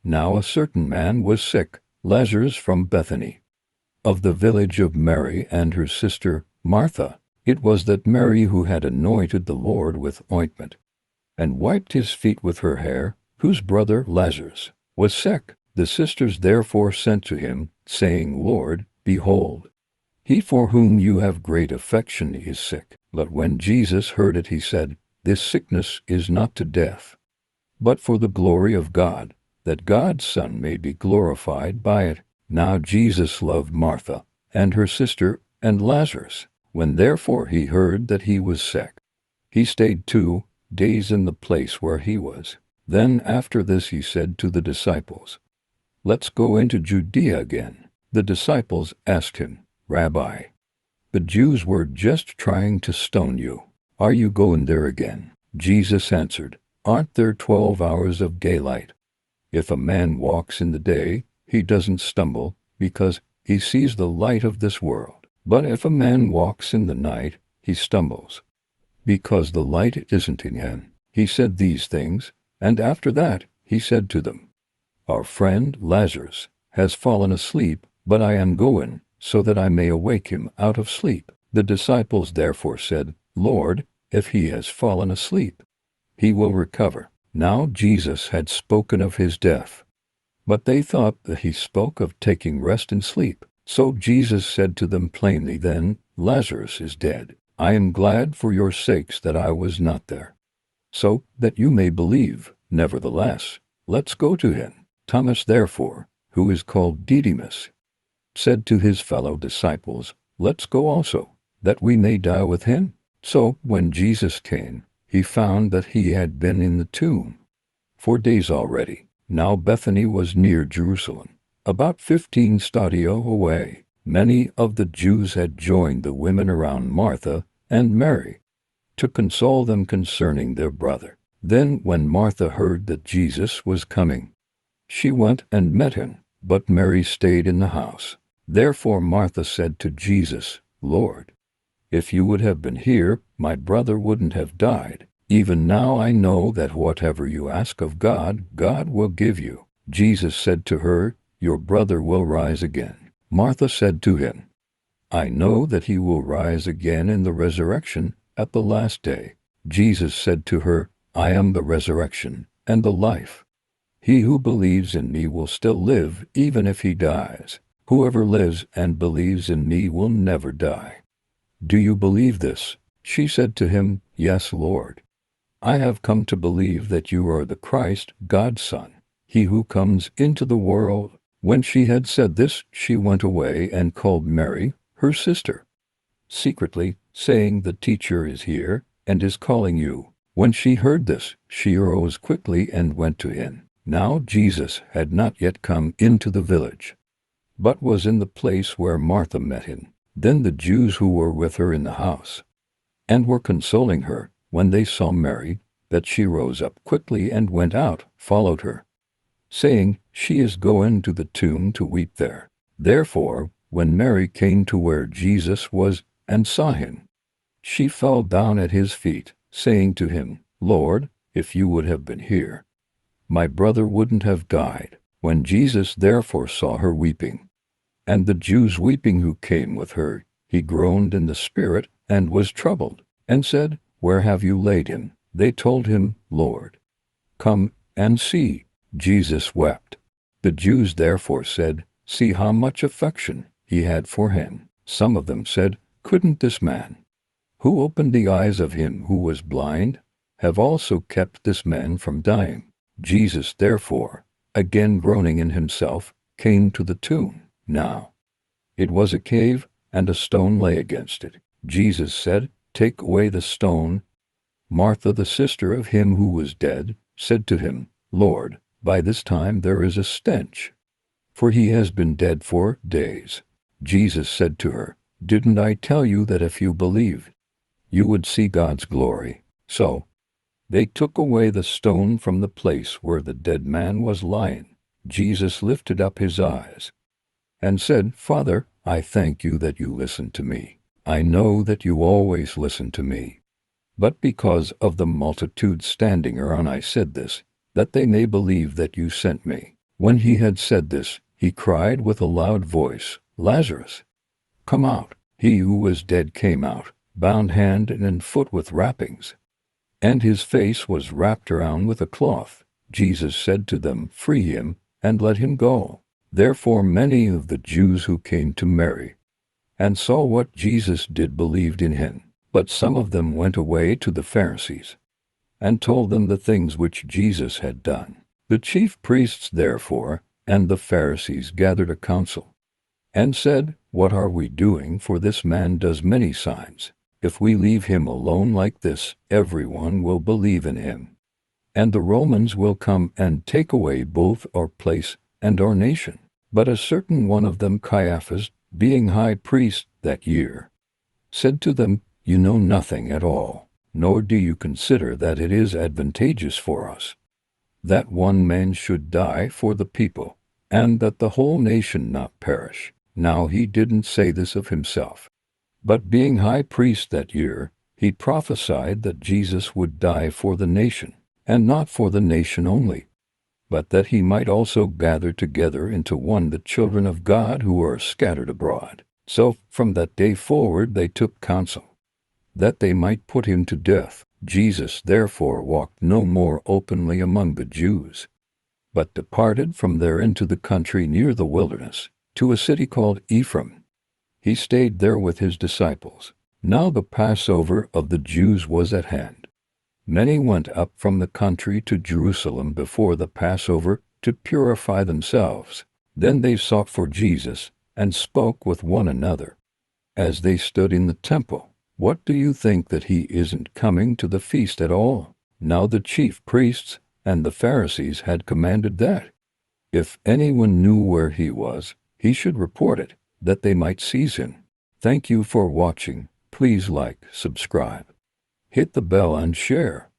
Now a certain man was sick, Lazarus from Bethany, of the village of Mary and her sister Martha. It was that Mary who had anointed the Lord with ointment, and wiped his feet with her hair, whose brother Lazarus was sick. The sisters therefore sent to him, saying, Lord, behold, he for whom you have great affection is sick. But when Jesus heard it, he said, This sickness is not to death, but for the glory of God, that God's Son may be glorified by it. Now Jesus loved Martha, and her sister, and Lazarus. When therefore he heard that he was sick, he stayed 2 days in the place where he was. Then after this he said to the disciples, Let's go into Judea again. The disciples asked him, Rabbi, the Jews were just trying to stone you. Are you going there again? Jesus answered, Aren't there 12 hours of daylight? If a man walks in the day, he doesn't stumble, because he sees the light of this world. But if a man walks in the night, he stumbles, because the light isn't in him. He said these things, and after that he said to them, Our friend Lazarus has fallen asleep, but I am going, so that I may awake him out of sleep. The disciples therefore said, Lord, if he has fallen asleep, he will recover. Now Jesus had spoken of his death, but they thought that he spoke of taking rest and sleep. So Jesus said to them plainly then, Lazarus is dead. I am glad for your sakes that I was not there, so that you may believe. Nevertheless, let's go to him. Thomas therefore, who is called Didymus, said to his fellow disciples, Let's go also, that we may die with him. So when Jesus came, he found that he had been in the tomb 4 days already. Now Bethany was near Jerusalem, about 15 stadia away. Many of the Jews had joined the women around Martha and Mary to console them concerning their brother. Then when Martha heard that Jesus was coming, she went and met him, but Mary stayed in the house. Therefore Martha said to Jesus, Lord, if you would have been here, my brother wouldn't have died. Even now I know that whatever you ask of God, God will give you. Jesus said to her, Your brother will rise again. Martha said to him, I know that he will rise again in the resurrection at the last day. Jesus said to her, I am the resurrection and the life. He who believes in me will still live even if he dies. Whoever lives and believes in me will never die. Do you believe this? She said to him, Yes, Lord. I have come to believe that you are the Christ, God's Son, he who comes into the world. When she had said this, she went away and called Mary, her sister, secretly, saying, The teacher is here, and is calling you. When she heard this, she arose quickly and went to him. Now Jesus had not yet come into the village, but was in the place where Martha met him. Then the Jews who were with her in the house, and were consoling her, when they saw Mary, that she rose up quickly and went out, followed her, saying, She is going to the tomb to weep there. Therefore, when Mary came to where Jesus was, and saw him, she fell down at his feet, saying to him, Lord, if you would have been here, my brother wouldn't have died. When Jesus therefore saw her weeping, and the Jews weeping who came with her, he groaned in the spirit, and was troubled, and said, Where have you laid him? They told him, Lord, come and see. Jesus wept. The Jews therefore said, See how much affection he had for him. Some of them said, Couldn't this man, who opened the eyes of him who was blind, have also kept this man from dying? Jesus therefore, again groaning in himself, came to the tomb. Now it was a cave, and a stone lay against it. Jesus said, Take away the stone. Martha, the sister of him who was dead, said to him, Lord, by this time there is a stench, for he has been dead 4 days. Jesus said to her, Didn't I tell you that if you believed, you would see God's glory? So they took away the stone from the place where the dead man was lying. Jesus lifted up his eyes and said, Father, I thank you that you listened to me. I know that you always listen to me. But because of the multitude standing around I said this, that they may believe that you sent me. When he had said this, he cried with a loud voice, "Lazarus, come out." He who was dead came out, bound hand and foot with wrappings, and his face was wrapped around with a cloth. Jesus said to them, "Free him, and let him go." Therefore many of the Jews who came to Mary and saw what Jesus did believed in him. But some of them went away to the Pharisees and told them the things which Jesus had done. The chief priests therefore and the Pharisees gathered a council and said, "What are we doing? For this man does many signs. If we leave him alone like this, everyone will believe in him, and the Romans will come and take away both our place and our nation." But a certain one of them, Caiaphas, being high priest that year, said to them, "You know nothing at all, nor do you consider that it is advantageous for us that one man should die for the people, and that the whole nation not perish." Now he didn't say this of himself, but being high priest that year, he prophesied that Jesus would die for the nation, and not for the nation only, but that he might also gather together into one the children of God who are scattered abroad. So from that day forward they took counsel, that they might put him to death. Jesus therefore walked no more openly among the Jews, but departed from there into the country near the wilderness, to a city called Ephraim. He stayed there with his disciples. Now the Passover of the Jews was at hand. Many went up from the country to Jerusalem before the Passover to purify themselves. Then they sought for Jesus and spoke with one another as they stood in the temple, "What do you think that he isn't coming to the feast at all?" Now the chief priests and the Pharisees had commanded that, if anyone knew where he was, he should report it, that they might seize him. Thank you for watching. Please like, subscribe, hit the bell and share.